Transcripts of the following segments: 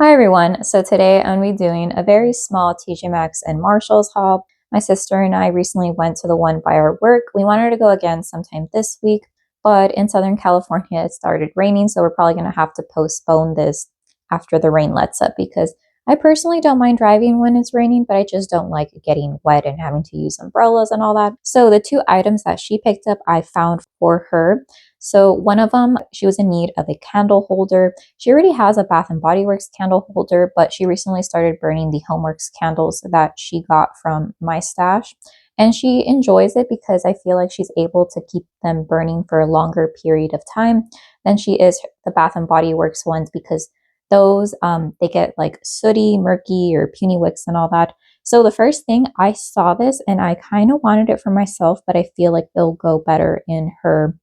Hi everyone, so today I'm going to be doing a very small TJMaxx and Marshalls haul. My sister and I recently went to the one by our work. We wanted to go again sometime this week, but in Southern California it started raining, so we're probably going to have to postpone this after the rain lets up because I personally don't mind driving when it's raining, but I just don't like getting wet and having to use umbrellas and all that. So the two items that she picked up I found for her. So one of them, she was in need of a candle holder. She already has a Bath and Body Works candle holder, but she recently started burning the Homeworx candles that she got from my stash. And she enjoys it because I feel like she's able to keep them burning for a longer period of time than she is the Bath and Body Works ones because those they get like sooty, murky, or puny wicks and all that. So the first thing I saw this and I kind of wanted it for myself, but I feel like it'll go better in her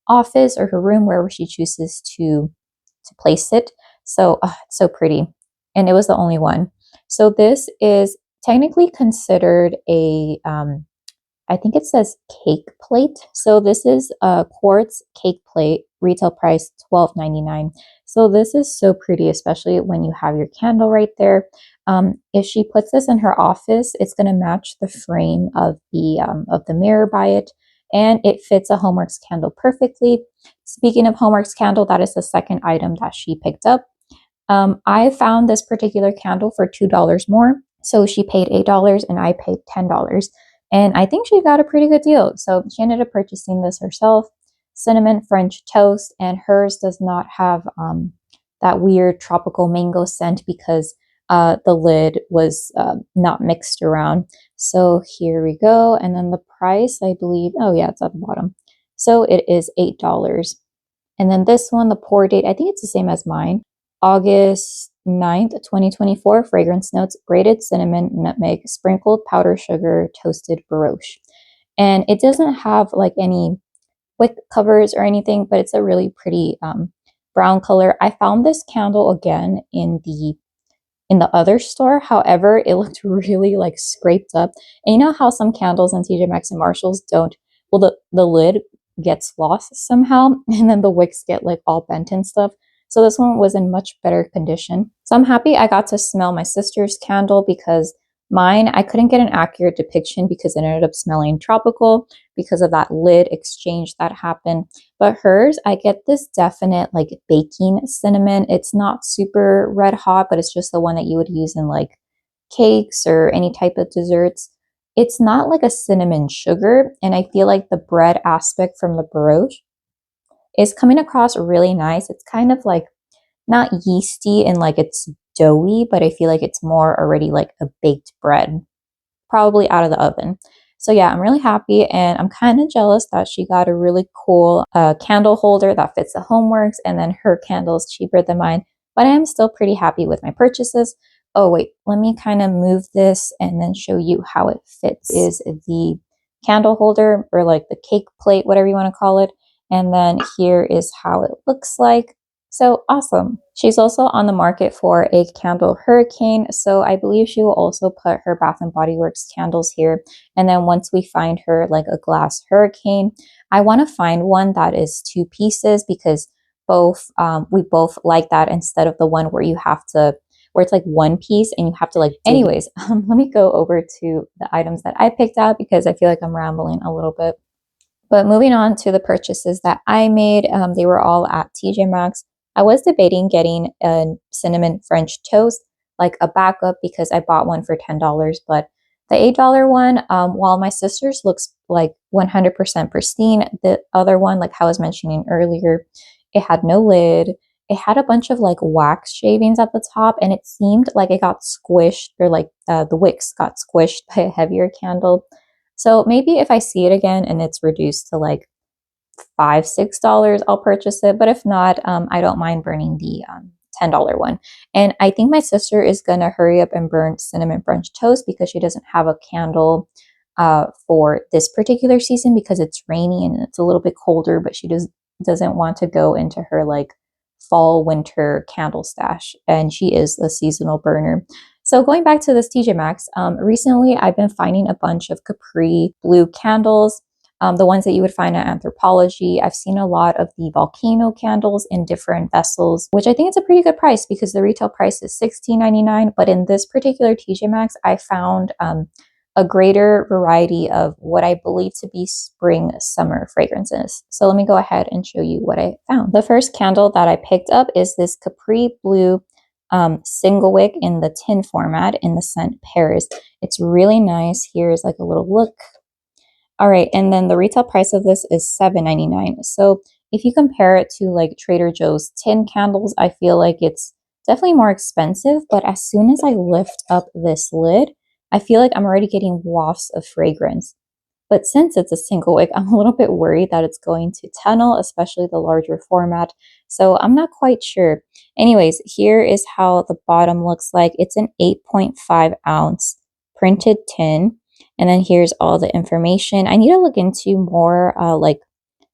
office or her room, wherever she chooses to place it. So it's so pretty, and it was the only one. So this is technically considered a I think it says cake plate. So this is a quartz cake plate, retail price $12.99. So this is so pretty, especially when you have your candle right there. If she puts this in her office, it's going to match the frame of the mirror by it, and it fits a Homeworx candle perfectly. Speaking of Homeworx candle, that is the second item that she picked up. I found this particular candle for $2 more. So she paid $8 and I paid $10. And I think she got a pretty good deal. So she ended up purchasing this herself. Cinnamon French toast, and hers does not have that weird tropical mango scent because the lid was not mixed around. So here we go. And then the price, I believe, oh yeah, it's at the bottom. So it is $8. And then this one, the pour date, I think it's the same as mine. August 9th, 2024, fragrance notes, grated cinnamon, nutmeg, sprinkled powdered sugar, toasted brioche. And it doesn't have like any wick covers or anything, but it's a really pretty brown color. I found this candle again in the other store. However, it looked really like scraped up. And you know how some candles in TJ.Maxx and Marshalls don't, well, the lid gets lost somehow, and then the wicks get like all bent and stuff. So this one was in much better condition. So I'm happy I got to smell my sister's candle because mine, I couldn't get an accurate depiction because it ended up smelling tropical because of that lid exchange that happened. But hers, I get this definite like baking cinnamon. It's not super red hot, but it's just the one that you would use in like cakes or any type of desserts. It's not like a cinnamon sugar, and I feel like the bread aspect from the brioche is coming across really nice. It's kind of like not yeasty and like it's doughy, but I feel like it's more already like a baked bread, probably out of the oven. So yeah, I'm really happy, and I'm kind of jealous that she got a really cool candle holder that fits the Homeworx, and then her candle is cheaper than mine, but I am still pretty happy with my purchases. Oh wait, let me kind of move this and then show you how it fits. Is the candle holder, or like the cake plate, whatever you want to call it. And then here is how it looks like. So awesome. She's also on the market for a candle hurricane. So I believe she will also put her Bath and Body Works candles here. And then once we find her like a glass hurricane, I want to find one that is 2 pieces because we both like that instead of the one where you have to, where it's like 1 piece and you have to like, anyways, let me go over to the items that I picked out because I feel like I'm rambling a little bit. But moving on to the purchases that I made, they were all at TJ.Maxx. I was debating getting a cinnamon French toast, like a backup, because I bought one for $10. But the $8 one, while my sister's looks like 100% pristine, the other one, like I was mentioning earlier, it had no lid. It had a bunch of like wax shavings at the top, and it seemed like it got squished, or like the wicks got squished by a heavier candle. So maybe if I see it again and it's reduced to like $5, $6, I'll purchase it. But if not, I don't mind burning the $10 one. And I think my sister is going to hurry up and burn cinnamon French toast because she doesn't have a candle for this particular season because it's rainy and it's a little bit colder, but she doesn't want to go into her like fall winter candle stash, and she is a seasonal burner. So going back to this TJ Maxx, recently I've been finding a bunch of Capri Blue candles. the ones that you would find at Anthropologie. I've seen a lot of the volcano candles in different vessels, which I think it's a pretty good price because the retail price is $16.99. But in this particular TJ Maxx, I found a greater variety of what I believe to be spring summer fragrances. So let me go ahead and show you what I found. The first candle that I picked up is this Capri Blue single wick in the tin format in the scent Paris. It's really nice. Here's like a little look. All right, and then the retail price of this is $7.99. So if you compare it to like Trader Joe's tin candles, I feel like it's definitely more expensive, but as soon as I lift up this lid, I feel like I'm already getting wafts of fragrance. But since it's a single wick, I'm a little bit worried that it's going to tunnel, especially the larger format. So I'm not quite sure. Anyways, here is how the bottom looks like. It's an 8.5 ounce printed tin. And then here's all the information. I need to look into more like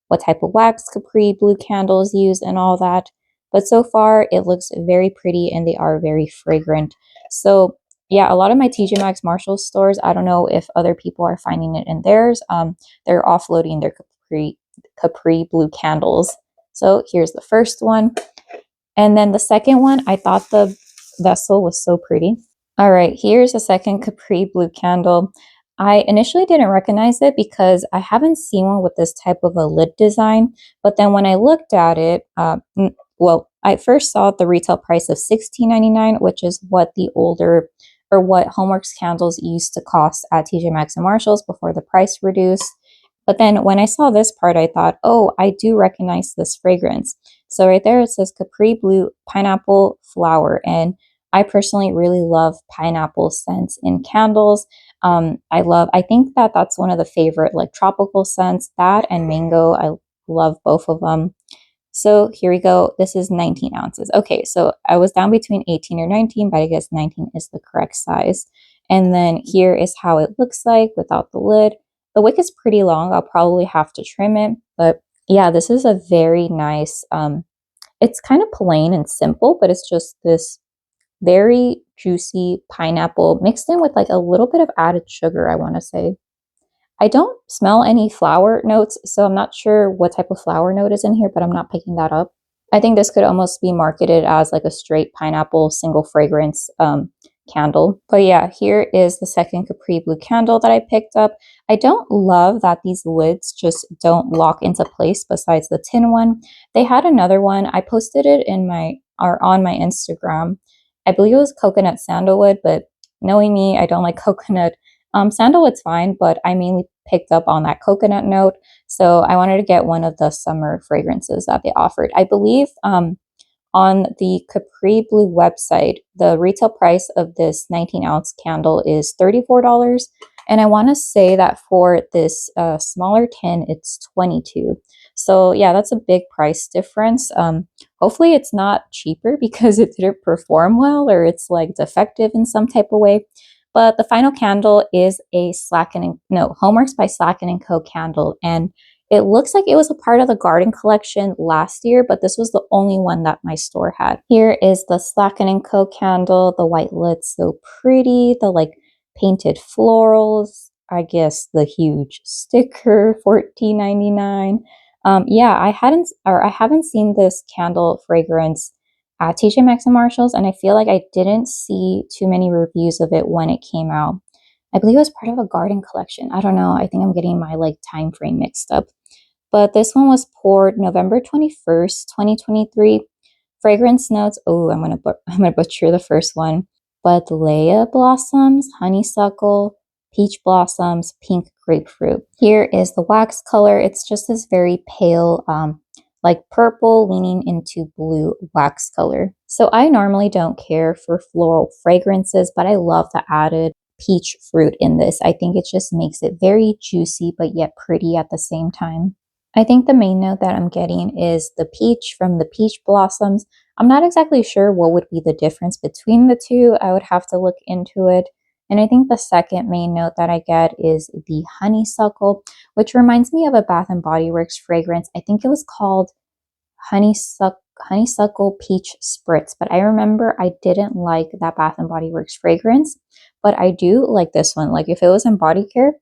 what type of wax Capri Blue candles use and all that. But so far, it looks very pretty and they are very fragrant. So yeah, a lot of my TJMaxx Marshalls stores, I don't know if other people are finding it in theirs. They're offloading their Capri Blue candles. So here's the first one. And then the second one, I thought the vessel was so pretty. All right, here's a second Capri Blue candle. I initially didn't recognize it because I haven't seen one with this type of a lid design. But then when I looked at it, well, I first saw the retail price of $16.99, which is what the older or what Homeworx candles used to cost at TJMaxx and Marshalls before the price reduced. But then when I saw this part, I thought, oh, I do recognize this fragrance. So right there, it says Capri Blue Pineapple Flower. And I personally really love pineapple scents in candles. I think that that's one of the favorite like tropical scents, that and mango. I love both of them. So here we go. This is 19 ounces. Okay, so I was down between 18 or 19, but I guess 19 is the correct size. And then here is how it looks like without the lid. The wick is pretty long. I'll probably have to trim it. But yeah, this is a very nice, it's kind of plain and simple, but it's just this very juicy pineapple mixed in with like a little bit of added sugar, I want to say. I don't smell any flower notes, so I'm not sure what type of flower note is in here, but I'm not picking that up. I think this could almost be marketed as like a straight pineapple single fragrance candle. But yeah, here is the second Capri Blue candle that I picked up. I don't love that these lids just don't lock into place besides the tin one. They had another one. I posted it in on my Instagram. I believe it was coconut sandalwood, but knowing me, I don't like coconut. Sandalwood's fine, but I mainly picked up on that coconut note. So I wanted to get one of the summer fragrances that they offered. I believe on the Capri Blue website, the retail price of this 19 ounce candle is $34. And I want to say that for this smaller tin, it's $22. So yeah, that's a big price difference. Hopefully it's not cheaper because it didn't perform well or it's like defective in some type of way. But the final candle is a Homeworx by Slacken & Co. candle. And it looks like it was a part of the garden collection last year, but this was the only one that my store had. Here is the Slacken & Co. candle. The white lid's so pretty. The like painted florals. I guess the huge sticker, $14.99. Yeah, I haven't seen this candle fragrance at TJMaxx and Marshalls, and I feel like I didn't see too many reviews of it when it came out. I believe it was part of a garden collection. I don't know. I think I'm getting my like time frame mixed up. But this one was poured November 21st, 2023. Fragrance notes. Oh, I'm gonna butcher the first one. Buddleia blossoms, honeysuckle, peach blossoms, pink grapefruit. Here is the wax color. It's just this very pale, like purple leaning into blue wax color. So I normally don't care for floral fragrances, but I love the added peach fruit in this. I think it just makes it very juicy, but yet pretty at the same time. I think the main note that I'm getting is the peach from the peach blossoms. I'm not exactly sure what would be the difference between the two. I would have to look into it. And I think the second main note that I get is the honeysuckle, which reminds me of a Bath & Body Works fragrance. I think it was called honeysuckle peach spritz, but I remember I didn't like that Bath & Body Works fragrance, but I do like this one. Like if it was in body care,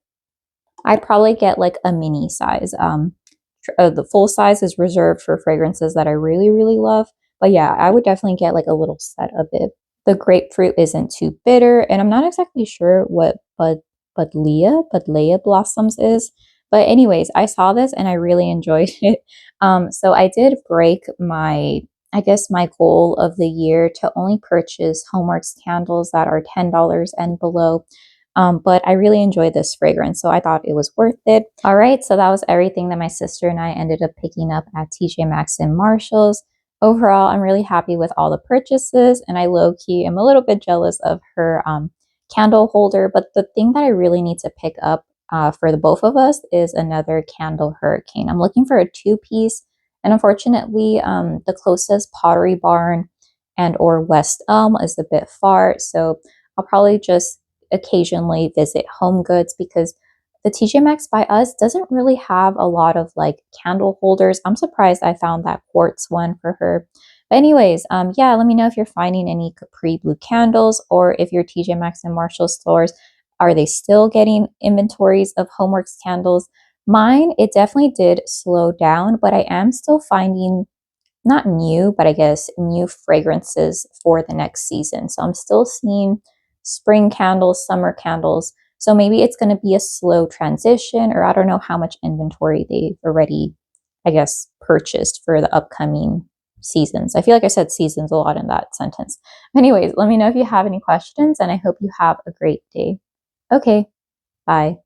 I'd probably get like a mini size. The full size is reserved for fragrances that I really, really love. But yeah, I would definitely get like a little set of it. The grapefruit isn't too bitter, and I'm not exactly sure what Buddleia Blossoms is. But anyways, I saw this and I really enjoyed it. So I did break my, I guess, my goal of the year to only purchase Homeworx candles that are $10 and below. But I really enjoyed this fragrance, so I thought it was worth it. All right, so that was everything that my sister and I ended up picking up at TJMaxx and Marshalls. Overall, I'm really happy with all the purchases, and I low-key am a little bit jealous of her candle holder. But the thing that I really need to pick up for the both of us is another candle hurricane. I'm looking for a two-piece, and unfortunately, the closest Pottery Barn and or West Elm is a bit far, so I'll probably just occasionally visit Home Goods because the TJ Maxx by us doesn't really have a lot of like candle holders. I'm surprised I found that quartz one for her. But anyways, yeah, let me know if you're finding any Capri Blue candles, or if your TJ Maxx and Marshall stores, are they still getting inventories of Homeworx candles? Mine, it definitely did slow down, but I am still finding not new, but I guess new fragrances for the next season. So I'm still seeing spring candles, summer candles. So maybe it's going to be a slow transition, or I don't know how much inventory they've already, I guess, purchased for the upcoming seasons. I feel like I said seasons a lot in that sentence. Anyways, let me know if you have any questions, and I hope you have a great day. Okay, bye.